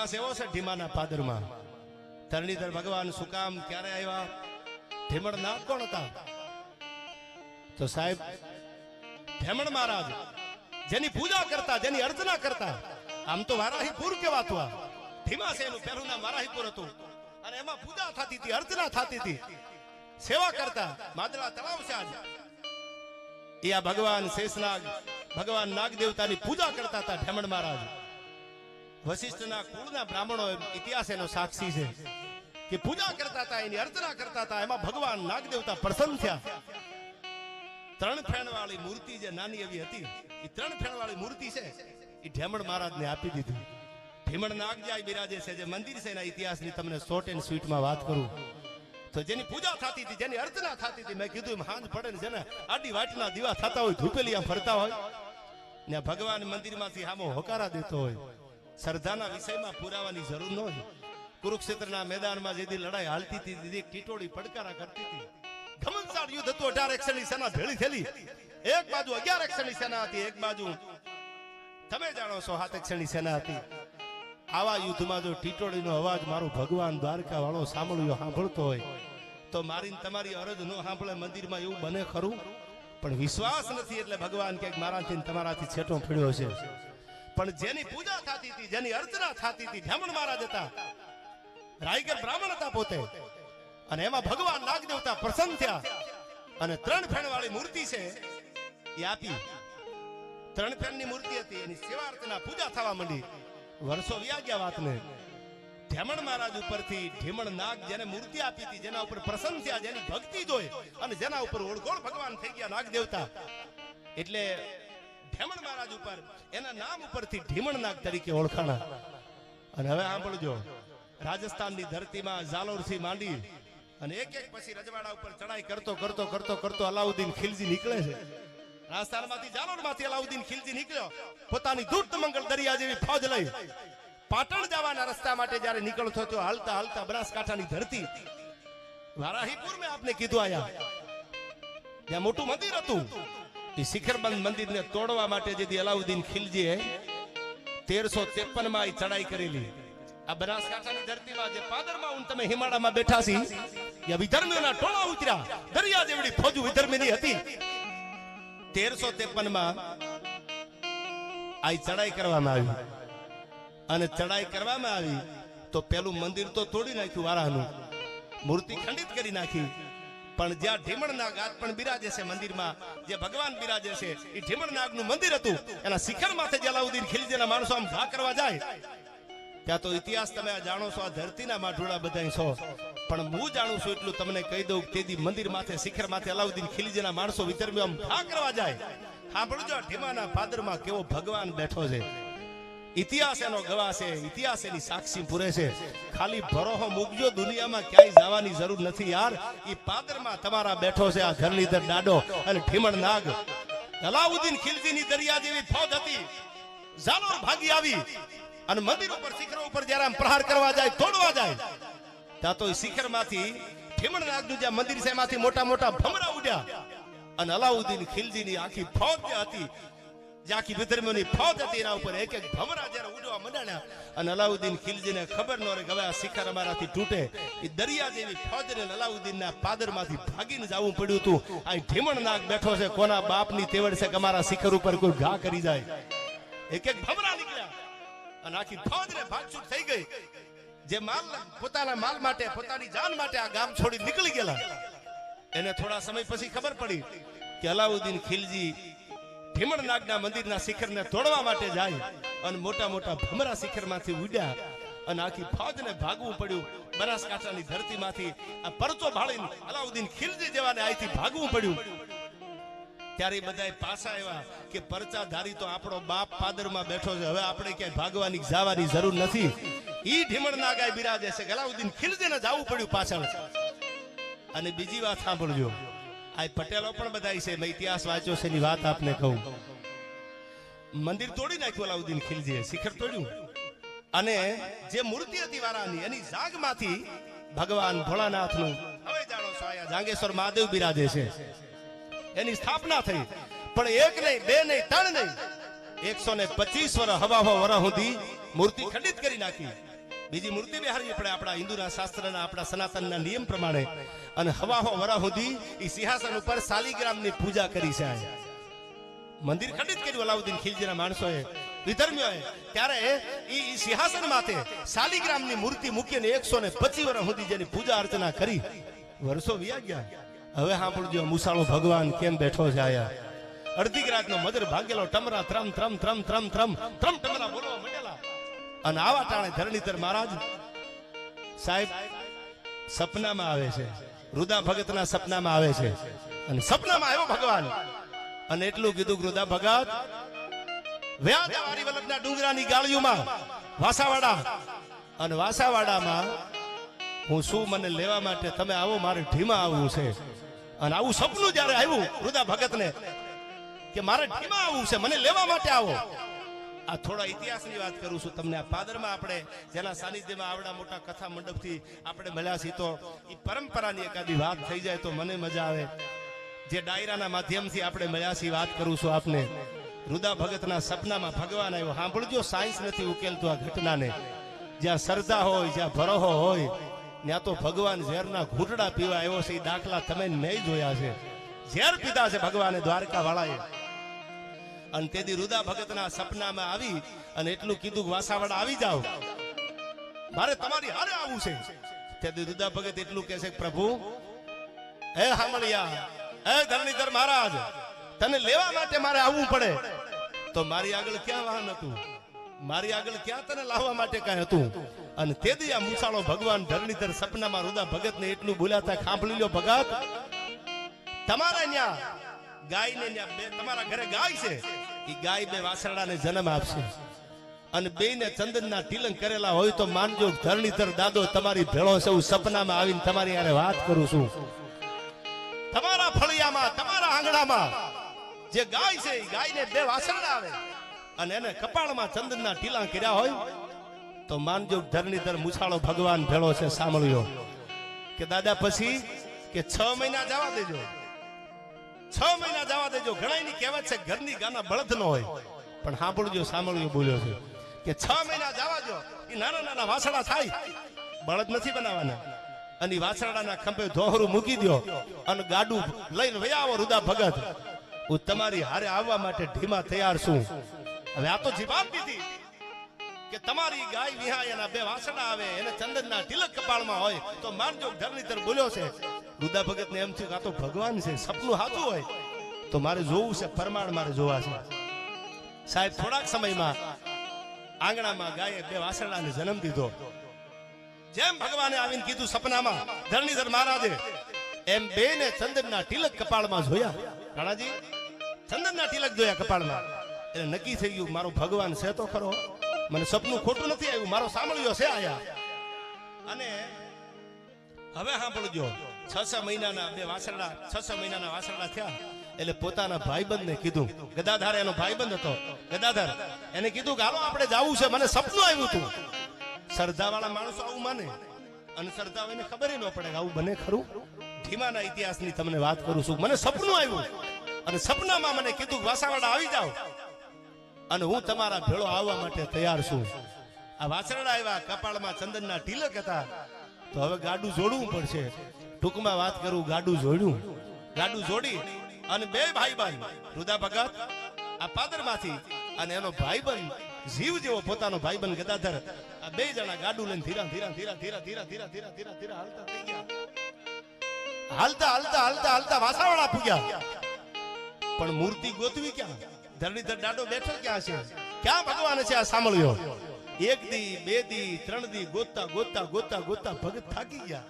ઇતિહાસ એવો છે ઢીમાના પાદરમાં ધરણીધર ભગવાન શું કામ ક્યારે આવ્યા ઢીમણ ના કોણ હતા તો સાહેબ ઢેમણ મહારાજ જેની પૂજા કરતા જેની અર્ચના કરતા આમ તો વારાહીપુર કહેવાતું આ ઢીમા છે એનું પહેલું નામ વારાહીપુર હતું અને એમાં પૂજા થતી હતી અર્ચના થતી હતી સેવા કરતા માદળા તળાવ છે આજ એ આ ભગવાન શેષનાગ ભગવાન નાગ દેવતાની પૂજા કરતા હતા ઢેમણ મહારાજ વશિષ્ઠના કુળના બ્રાહ્મણો ઇતિહાસ એનો સાક્ષી છે કે પૂજા કરતા હતા એની અર્ચના કરતા હતા એમાં ભગવાન નાગ દેવતા પ્રસન્ન થયા 3 ફેણ વાળી મૂર્તિ જે નાની એવી હતી એ 3 ફેણ વાળી મૂર્તિ છે એ ઢેમણ મહારાજને આપી દીધી ઢીમણ નાગ જાય બિરાજે છે જે મંદિર છે એના ઇતિહાસની તમને શોર્ટ એન્ડ સ્વીટમાં વાત કરું તો જેની પૂજા થતી હતી જેની અર્ચના થતી હતી મેં કીધું એમ હાંજ પડે ને જેને આડી વાટના દીવા થતા હોય ધૂપેલી આમ ફરતા હોય ને ભગવાન મંદિરમાંથી હામો હોકારા દેતો હોય શ્રદ્ધાના વિષયમાં પુરાવાની જરૂર ન હોય કુરુક્ષેત્રના મેદાનમાં જેથી લડાઈ હાલતી હતી દીદી ટીટોડી પડકારા કરતી હતી ઘમંસાર યુદ્ધ હતું 18 એક્સની સેના ભેળી થયેલી એક બાજુ 11 એક્સની સેના હતી એક બાજુ તમે જાણો છો 7 એક્સની સેના હતી આવા યુદ્ધમાં જો ટીટોડીનો અવાજ મારો ભગવાન દ્વારકા વાળો સાંભળતો હોય તો મારી તમારી અરજ નો સાંભળે મંદિરમાં એવું બને ખરું પણ વિશ્વાસ નથી એટલે ભગવાન કે મારાથી તમારાથી છેટો ફીડ્યો છે પણ જેની પૂજા થતી હતી જેની અર્ચના થતી હતી ઢેમણ મહારાજ હતા રાયગર બ્રાહ્મણ હતા પોતે અને એમાં ભગવાન નાગ દેવતા પ્રસન્ન થયા અને 3 ફેણ વાળી મૂર્તિ છે એ આપી 3 ફેણની મૂર્તિ હતી એની સેવા અર્ચના પૂજા થવા માંડી વર્ષો વ્યા ગયા વાતને ઢેમણ મહારાજ ઉપરથી ઢીમણ નાગ જેને મૂર્તિ આપી હતી જેના ઉપર પ્રસન્ન થયા જેની ભક્તિ જોઈ અને જેના ઉપર ઓળખોળ ભગવાન થઈ ગયા નાગ દેવતા એટલે ઢેમણ મહારાજ ઉપર એના નામ ઉપરથી ઢીમણ નાગ તરીકે ઓળખાણા અને હવે સાંભળજો રાજસ્થાનની ધરતીમાં ઝાલોરથી માંડી અને એક એક પછી રજવાડા ઉપર ચડાઈ કરતો અલાઉદ્દીન ખિલજી નીકળે છે રાજસ્થાનમાંથી ઝાલોરમાંથી અલાઉદ્દીન ખિલજી નીકળ્યો પોતાની દૂત મંગળ દરિયા જેવી ફૌજ લઈ પાટણ જવાના રસ્તા માટે જ્યારે નીકળતો તો હાલતા હાલતા બનાસકાંઠાની ધરતી વારાહીપુર મેં આપને કીધું આયા ત્યાં મોટું મંદિર હતું એ શિખરબંધ મંદિરને તોડવા માટે જેથી અલાઉદ્દીન ખિલજીએ 1353 માં ચડાઈ કરેલી આ બનાસકાંઠાની ધરતીમાં જે પાદરમાં તમે હિમાળામાં બેઠા છી એ વિધર્મીઓના ટોળા ઉતર્યા દરિયા જેવડી ફૌજ વિધર્મીની હતી 1353 માં આ ચડાઈ કરવામાં આવી અને ચડાઈ કરવામાં આવી તો પેલું મંદિર તો તોડી નાખ્યું વારાનું મૂર્તિ ખંડિત કરી નાખી પણ જ્યાં ઢીમણ નાગ આજ પણ બિરાજે છે મંદિરમાં જે ભગવાન બિરાજે છે એ ઢીમણ નાગનું મંદિર હતું એના શિખર માથે અલાઉદ્દીન ખિલજીના માણસો આમ ઘા કરવા જાય ત્યાં તો ઇતિહાસ તમે આ જાણો છો આ ધરતીના માઠોડા બધા છો પણ હું જાણું છું એટલું તમને કહી દઉં તેદી મંદિર માથે શિખર માથે અલાઉદ્દીન ખિલજીના માણસો વિતર્મીઓ આમ ઘા કરવા જાય સાંભળજો ઢીમાના પાદરમાં કેવો ભગવાન બેઠો છે ઇતિહાસ એનો ગવાહ છે ઇતિહાસ એની સાક્ષી પૂરે છે ખાલી ભરોહો મૂકજો દુનિયામાં ક્યાંય જવાની જરૂર નથી યાર ઈ પાદરમાં તમારા બેઠો છે આ ધરણીધર ડાડો અને ઢીમણ નાગ અલાઉદ્દીન ખિલજીની દરિયા જેવી ફૌજ હતી ઝાલોર ભાગી આવી અને મંદિર ઉપર શિખર ઉપર જ્યારે આમ પ્રહાર કરવા જાય તોડવા જાય ત્યાં તો શિખરમાંથી ઢીમણ નાગનું જે મંદિર છે એમાંથી મોટા મોટા ભમરા ઉડ્યા અને અલાઉદ્દીન ખિલજીની આખી ફૌજ જે હતી જે આખી વિધર્મીઓની ફૌજ હતી એના ઉપર એક એક ભમરા જ્યારે ઉડવા મંડ્યા અને અલાઉદ્દીન ખિલજીને ખબર ન રહી કે હવે આ શિખર અમારાથી તૂટે એ દરિયા જેવી ફૌજને અલાઉદ્દીનના પાદરમાંથી ભાગીને જવું પડ્યું હતું આ ઢીમણ નાગ બેઠો છે કોના બાપની તેવડ છે કે અમારા શિખર ઉપર કોઈ ઘા કરી જાય એક એક ભમરા નીકળ્યા અને આખી ફૌજને ભાગછૂટ થઈ ગઈ જે માલ પોતાના માલ માટે પોતાની જાન માટે આ ગામ છોડી નીકળી ગયેલા એને થોડા સમય પછી ખબર પડી કે અલાઉદ્દીન ખિલજી ઢીમણ નાગના મંદિરના શિખરને તોડવા માટે જાય અને મોટા મોટા ભમરા શિખરમાંથી ઉડ્યા અને આખી ફૌજને ભાગવું પડ્યું બનાસકાંઠાની ધરતીમાંથી આ પરચો ભાળીને અલાઉદ્દીન ખિલજી જેવાને અહીંથી ભાગવું પડ્યું ત્યારે બધાય પાછા આવ્યા કે પરચા ધારી તો આપણો બાપ પાદરમાં બેઠો છે હવે આપણે ક્યાંય ભાગવાની જવાની જરૂર નથી ઈ ઢીમણ નાગાય બિરાજે છે અલાઉદ્દીન ખિલજીને જવું પડ્યું પાછળ અને બીજી વાત સાંભળજો આ પટેલો પણ બધા છે મેં ઇતિહાસ વાંચ્યો છે એની વાત આપને કહું મંદિર તોડી નાખ્યું અલાઉદ્દીન ખિલજીએ શિખર તોડ્યું અને જે મૂર્તિ હતી વારાની એની જાગમાંથી ભગવાન ભોળાનાથનું હવે જાણો છો આયા જાંગેશ્વર મહાદેવ બિરાજે છે એની સ્થાપના થઈ પણ એક નહીં બે નહીં ત્રણ નહીં 125 વર્ષ હવા વર્ષ સુધી મૂર્તિ ખંડિત કરી નાખી બીજી મૂર્તિ બેહારવી પડે આપણા હિન્દુના શાસ્ત્રના આપણા સનાતનના નિયમ પ્રમાણે. અને હવાહો વરા સુધી એ સિંહાસન ઉપર શાલિગ્રામની પૂજા કરી છે. મંદિર ખંડિત કર્યું અલાઉદ્દીન ખિલજીના માણસોએ, વિધર્મીઓએ. ત્યારે એ સિંહાસન માથે શાલિગ્રામની મૂર્તિ મૂકીને 125 વર્ષ સુધી જેની પૂજા અર્ચના કરી. વર્ષો વ્યા ગયા. હવે સાંભળજો મુસાળો ભગવાન કેમ બેઠો છે આયા. અડધી રાતનો મદર ભાગેલો ટમરા ત્રમ ત્રમ ત્રમ ત્રમ ત્રમ ત્રમ ટમરા બોલવા માંડેલા. અને આવા ટાણે ધરણીધર મહારાજ સાહેબ સપનામાં આવે છે. રુદા ભગતના સપનામાં આવે છે. અને સપનામાં આવ્યો ભગવાન અને એટલું કીધું કે રુદા ભગત વ્યાજવારી વલ્લભના ડુંગરાની ગાળીઓમાં વાસાવાડા અને વાસાવાડામાં હું શું મને લેવા માટે તમે આવો, મારે ઢીમા આવવું છે. અને આવું સપનું જ્યારે આવ્યું રુદા ભગતને કે મારે ઢીમા આવવું છે, મને લેવા માટે આવો. આ થોડા ઇતિહાસની વાત કરું છું તમને. આ પાદરમાં આપણે જેના સાનિધ્યમાં આવડા મોટા કથા મંડપથી આપણે મળ્યા છીએ, તો એ પરંપરાની એકાદી વાત થઈ જાય તો મને મજા આવે. જે ડાયરાના માધ્યમથી આપણે મળ્યા છીએ વાત કરું છું આપને. રુદા ભગતના સપનામાં ભગવાન આવ્યો. સાંભળજો, સાયન્સ નથી ઉકેલતું આ ઘટનાને. જ્યાં શ્રદ્ધા હોય, જ્યાં ભરોહો હોય, ત્યાં તો ભગવાન ઝેરના ઘૂંટડા પીવા આવ્યો છે. એ દાખલા તમે મેં જોયા છે. ઝેર પીધા છે ભગવાને દ્વારકા વાળાએ. અને તેથી રુદા ભગતના સપનામાં આવી અને એટલું કીધું કે વાસાવાડા આવી જાઓ, મારે તમારી હારે આવવું છે. તેથી રુદા ભગત એટલું કહે છે કે પ્રભુ હે હામળિયા, હે ધરણીધર મહારાજ, તને લેવા માટે મારે આવવું પડે. તો મારી આગળ ક્યાં વાહન હતું, મારી આગળ ક્યાં તને લાવવા માટે કાંઈ હતું. અને તેથી આ મુસાળો ભગવાન ધરણીધર સપનામાં રુદા ભગતને એટલું બોલાતા સાંભળી લ્યો ભગત, તમારા ન્યા ગાયને ન્યા બે તમારા ઘરે ગાય છે, એ ગાય બે વાછરડાને જન્મ આપશે. અને બેને ચંદનના તિલક કરેલા હોય તો માનજો ધરણીધર દાદો તમારી ભેળો છે. હું સપનામાં આવીને તમારી યારે વાત કરું છું. તમારા ફળિયામાં, તમારા આંગણામાં જે ગાય છે એ ગાયને બે વાછરડા આવે અને એને કપાળમાં ચંદનના ટીલા કર્યા હોય તો માનજો ધરણીધર મુસાળો ભગવાન ભેળો છે. સાંભળ્યો કે દાદા પછી કે 6 મહિના જવા દેજો, 6 મહિના જવા દેજો. ઘણાની કહેવત છે ઘરની ગાના બળદ ન હોય, પણ સાંભળજો, સાંભળ્યો બોલ્યો છે કે 6 મહિના જવા દો. એ નાના નાના વાછરડા થાય, બળદ નથી બનાવવાના. અને વાછરડાના ખંભે ધોહરું મૂકી દો અને ગાડું લઈને વયા આવો. રુદા ભગત, હું તમારી હારે આવવા માટે ઢીમા તૈયાર છું. હવે આ તો જીવાન દીધી કે તમારી ગાય વિહાય એના બે વાછરડા આવે, એને ચંદનના તિલક કપાળમાં હોય તો માનજો ધરણીધર બોલ્યો છે. રુદા ભગતને એમ થયું કે આ તો ભગવાન છે, સપનું સાચું હોય તો મારે જોવું છે, પ્રમાણ મારે જોવા છે. સાહેબ થોડાક સમયમાં આંગણામાં ગાયે બે વાછરડાને જન્મ દીધો. જેમ ભગવાને આવીને કીધું સપનામાં ધરણીધર મહારાજે, એમ બેને ચંદનના તિલક કપાળમાં જોયા. રાણાજી ચંદનના તિલક જોયા કપાળમાં. એટલે નક્કી થઈ ગયું મારો ભગવાન છે તો ખરો, મને સપનું ખોટું નથી આવ્યું, મારો સાંભળ્યો છે આયા. અને હવે સાંભળજો, 6 મહિનાના બે વાછરડા, 6 મહિનાના વાછરડા થયા એટલે પોતાના ભાઈબંધને કીધું. ગદાધર એનો ભાઈબંધ હતો. ગદાધર એને કીધું કે હાલો આપણે જાવું છે, મને સપનું આવ્યું હતું. શ્રદ્ધાવાળા માણસો આવું માને અને શ્રદ્ધા એને ખબર ન પડે કે આવું બને ખરું. ઢીમાના ઇતિહાસની તમને વાત કરું છું. મને સપનું આવ્યું અને સપનામાં મને કીધું કે વાસાવાડા આવી જાઓ અને હું તમારા ભેળો આવવા માટે તૈયાર છું. આ વાછરડા આવ્યા, કપાળમાં ચંદનના તિલક હતા. તો હવે ગાડું જોડવું પડશે. ટૂંકમાં વાત કરું, ગાડું જોડ્યું. ગાડું જોડી અને બે ભાઈબંધ રુદા ભગત આ પાદરમાંથી અને એનો ભાઈબંધ જીવ જેવો પોતાનો ભાઈબંધ ગદાધર, આ બે જણા ગાડું લઈને ધીરા ધીરા ધીરા ધીરા ધીરા ધીરા ધીરા ધીરા ધીરા હાલતા થઈ ગયા. હાલતા હાલતા હાલતા હાલતા વાસાવાડા પૂગ્યા. પણ મૂર્તિ ગોતવી ક્યાં? ધરણીધર દાડો બેઠો ક્યાં છે? ક્યાં ભગવાન છે? આ સાંભળ્યો. 1 દી 2 દી 3 દી ગોતતા ગોતતા ગોતતા ગોતતા ભગત થાકી ગયા.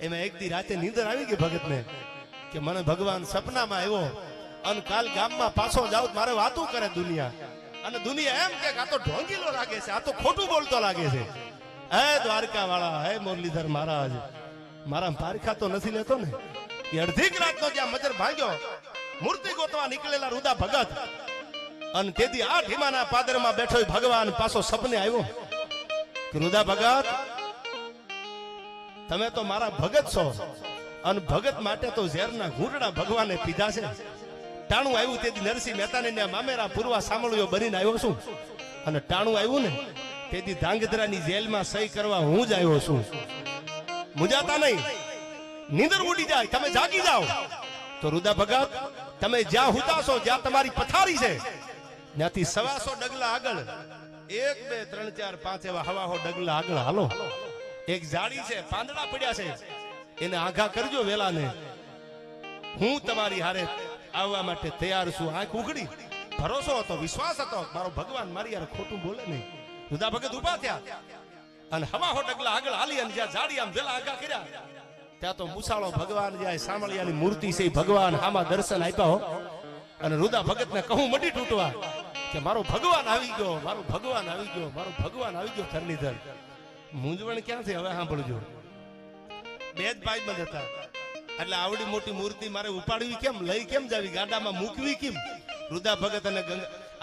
એમાં એક દી રાતે નીંદર આવી ગઈ ભગતને કે મને ભગવાન સપનામાં આવ્યો અને કાલ ગામમાં પાછો જાઉં મારે વાતું કરે દુનિયા. અને દુનિયા એમ કે આ તો ઢોંગીલો લાગે છે, આ તો ખોટું બોલતો લાગે છે. હે દ્વારકા વાળા, હે મુરલીધર મહારાજ, મારા પારખા તો નથી લેતો ને? એ અડધી રાતનો જ્યાં મજર ભાગ્યો, મૂર્તિ ગોતવા નીકળેલા રુદા ભગત અને તેથી આ ઢીમાના પાદરમાં બેઠો ભગવાન પાછો સપને આવ્યો કે રુદા ભગત, તમે તો મારા ભગત છો અને ભગત માટે તો ઝેરના ઘૂંટડા ભગવાને પીધા છે. ટાણું આવ્યું તેથી નરસિંહ મહેતાને મામેરા પૂર્વા સાંભળ્યો બનીને આવ્યો છું. અને ટાણું આવ્યું ને તેથી ધાંગધ્રાની જેલમાં સહી કરવા હું જ આવ્યો છું. મુજાતા નહીં, નીંદર ઉડી જાય, તમે જાગી જાઓ. તો રુદા ભગત, તમે જ્યાં હુતાશો, જ્યાં તમારી પથારી છે, ત્યાંથી 125 ડગલા આગળ 1 2 3 4 5 એવા હવાહો ડગલા આગળ હાલો. એક ઝાડી છે, પાંદડા પડ્યા છે, એને આઘા કરજો વેલાને. હું તમારી હારે આવવા માટે તૈયાર છું. આંખ ઉઘડી, ભરોસો હતો, વિશ્વાસ હતો, મારો ભગવાન મારી યાર ખોટું બોલે નહીં. રુદા ભગત ઉભા થયા અને હવાહો ડગલા આગળ હાલી અને જ્યાં ઝાડી આમ વેલા આઘા કર્યા, ત્યાં તો મુસાળો ભગવાન જ્યાં સામળિયાની મૂર્તિ છે, ભગવાન આમાં દર્શન આપ્યા હો. અને રુદા ભગતને કહું મડી તૂટવા કે મારો ભગવાન આવી ગયો, મારો ભગવાન આવી ગયો, મારો ભગવાન આવી ગયો. ધરણીધર મૂંઝવણ ક્યાંથી હવે સાંભળજો. બે જ ભાઈબંધ હતા, એટલે આવડી મોટી મૂર્તિ મારે ઉપાડવી કેમ, લઈ કેમ જાવી, ગાડામાં મૂકવી કેમ? રુદા ભગત અને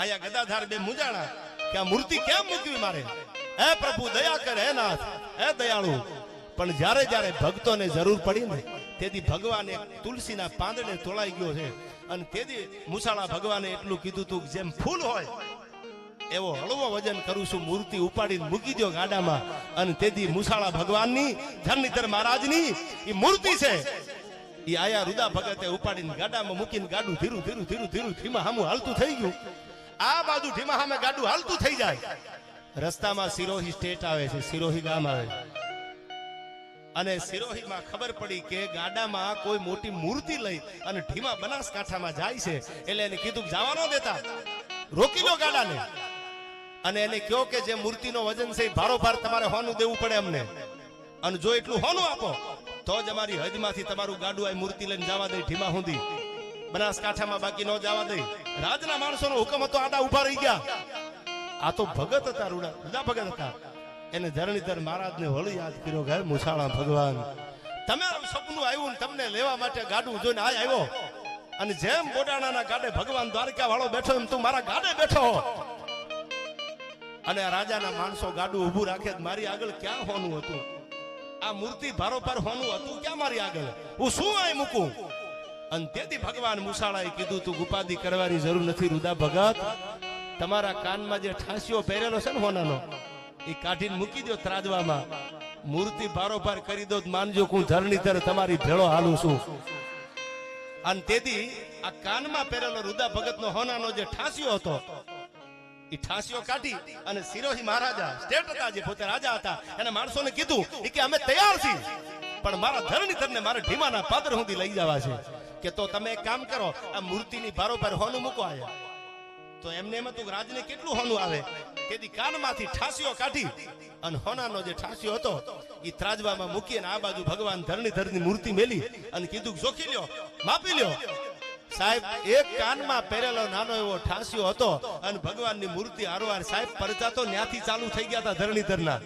આયા ગદાધાર બે મૂંઝાણા કે આ મૂર્તિ કેમ મૂકવી મારે. હે પ્રભુ દયા કર, હે નાથ, હે દયાળુ. પણ જ્યારે જ્યારે ભક્તોને જરૂર પડી ને, તેથી ભગવાન એક તુલસીના પાંદડે તોળાઈ ગયો છે. અને તેથી મુસાળા ભગવાને એટલું કીધું તું, જેમ ફૂલ હોય એવો હળવો વજન કરું છું, મૂર્તિ ઉપાડીને મૂકી દો ગાડામાં. અને તેથી મુસાળા ભગવાનની, ધરણીધર મહારાજની એ મૂર્તિ છે, એ આયા રુદા ભગતે ઉપાડીને ગાડામાં મૂકીને ગાડું ધીરું ધીરું ધીરું ધીરું ધીમા હામું હાલતું થઈ ગયું. આ બાજુ ધીમા હામે ગાડું હાલતું થઈ જાય. રસ્તામાં સિરોહી સ્ટેટ આવે છે, સિરોહી ગામ આવે, અને સિરોહીમાં ખબર પડી કે ગાડામાં કોઈ મોટી મૂર્તિ લઈ અને ઢીમા બનાસકાંઠામાં જાય છે. એટલે એને કીધું જવા ન દેતા, રોકી લો ગાડાને. અને એને કહો કે જે મૂર્તિનો વજન છે ભારોભાર તમારે હોનું દેવું પડે અમને, અને જો એટલું હોનું આપો તો જ અમારી હદમાંથી તમારું ગાડું આ મૂર્તિ લઈને જવા દે ઢીમા સુધી, બનાસકાંઠામાં બાકી ન જવા દે. રાજના માણસોનો હુકમ હતો, આડા ઉભા રહી ગયા. આ તો ભગત હતા, રુદા ભગત હતા. એને ધરણીધર મહારાજને વળી યાદ કર્યો કે મુસાળા ભગવાન, તમે સપનું આવ્યું ને તમને લેવા માટે ગાડું જોઈને આ આવ્યો, અને જેમ બોડાણાના ગાડે ભગવાન દ્વારકા વાળો બેઠો એમ તું મારા ગાડે બેઠો. અને આ રાજાના માણસો ગાડું ઊભું રાખે, મારી આગળ ક્યાં હોનું હતું? આ મૂર્તિ ભારોભાર હોનું હતું ક્યાં મારી આગળ? હું શું અહીં મૂકું? અને તેથી ભગવાન મુસાળાએ કીધું તું ઉપાધિ કરવાની જરૂર નથી રુદા ભગત. તમારા કાનમાં જે ઠાંસિયો પહેરેલો છે ને હોનાનો, એ કાઢીને મૂકી દો ત્રાજવામાં. મૂર્તિ ભારોભાર કરી દો, માનજો હું ધરણીધર તમારી ભેળો હાલું છું. અને તેથી આ કાનમાં પહેરેલો રુદા ભગતનો હોનાનો જે ઠાંસિયો હતો, એ ઠાંસિયો કાઢી અને સિરોહી મહારાજા સ્ટેટ હતા, જે પોતે રાજા હતા, એને માણસોને કીધું કે અમે તૈયાર છીએ, પણ મારા ધરણીધરને મારે ઢીમાના પાદર સુધી લઈ જવા છે. કે તો તમે એક કામ કરો, આ મૂર્તિની ભારોભાર હોનું મૂકો આયા. તો એમને એમ હતું રાજને કેટલું હોનું આવે. તેથી કાનમાંથી ઠાંસિયો કાઢી અને હોનાનો જે ઠાંસિયો હતો એ ત્રાજવામાં મૂકી અને આ બાજુ ભગવાન ધરણીધરની મૂર્તિ મેલી અને કીધું જોખી લ્યો, માપી લ્યો. સાહેબ એક કાનમાં પહેરેલો નાનો એવો ઠાંસિયો હતો અને ભગવાનની મૂર્તિ હારવાર સાહેબ પરચા તો ન્યાથી ચાલુ થઈ ગયા હતા ધરણીધરના.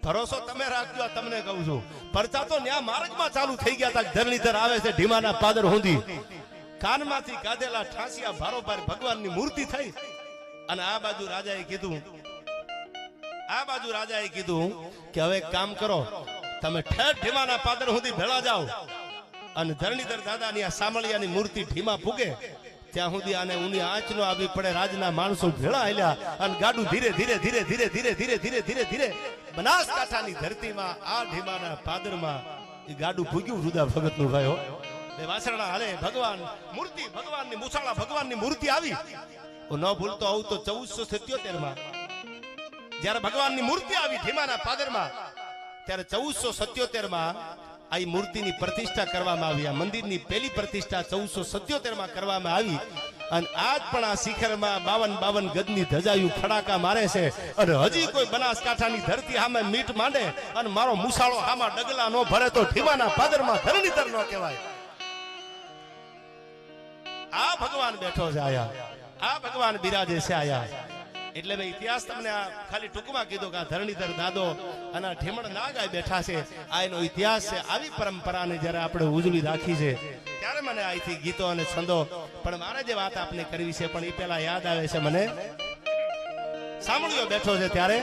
ભરોસો તમે રાખજો, તમને કહું છું, પરચા તો ન્યા માર્ગમાં ચાલુ થઈ ગયા હતા. ધરણીધર આવે છે ઢીમાના પાદર સુધી. કાનમાંથી કાઢેલા ઠાંસિયા ભારોભાર ભગવાનની મૂર્તિ થઈ. અને આ બાજુ રાજાએ કીધું કે હવે કામ કરો, તમે ઠેઠ ઢીમાના પાદર સુધી ભેળા જાઓ અને ધરણીધર દાદાની આ સામળિયાની મૂર્તિ ઢીમા પૂગે ત્યાં સુધી આને ઊની આંચ નો આવી પડે. રાજના માણસો ભેળા આલ્યા અને ગાડું ધીરે ધીરે ધીરે ધીરે ધીરે ધીરે ધીરે ધીરે ધીરે બનાસકાંઠાની ધરતીમાં આ ઢીમાના પાદરમાં એ ગાડું ભૂગ્યું. રુદા ભગતનું ભાઈઓ બે વાસરડા હાલે ભગવાન મૂર્તિ, ભગવાનની મુસાળા ભગવાનની મૂર્તિ આવી. હું ન ભૂલતો આવું તો 1477 જ્યારે ભગવાનની મૂર્તિ આવી ઢીમાના પાદરમાં, ત્યારે 1477 આ મૂર્તિની પ્રતિષ્ઠા કરવામાં આવી. આ મંદિરની પહેલી પ્રતિષ્ઠા 1477 કરવામાં આવી. અને આજ પણ આ શિખરમાં 52 ગજની ધજાયું ફડાકા મારે છે. અને હજી કોઈ બનાસકાંઠાની ધરતી સામે મીટ માંડે અને મારો મુસાળો આમાં ડગલા નો ભરે તો ઢીમાના પાદરમાં ધરણીધર નો કહેવાય. આ ભગવાન બેઠો છે આયા, આ ભગવાન બિરાજે છે આયા. એટલે મેં ઇતિહાસ તમને ખાલી ટૂંકમાં કીધું કે આ ધરણીધર દાદો અને ઢેમણ નાગાય બેઠા છે, આ એનો ઇતિહાસ છે. આવી પરંપરાને જ્યારે આપણે ઉજવી રાખી છે ત્યારે મને અહીંથી ગીતો અને છંદો, પણ મારે જે વાત આપને કરવી છે પણ એ પેલા યાદ આવે છે મને. સાંભળ્યો બેઠો છે ત્યારે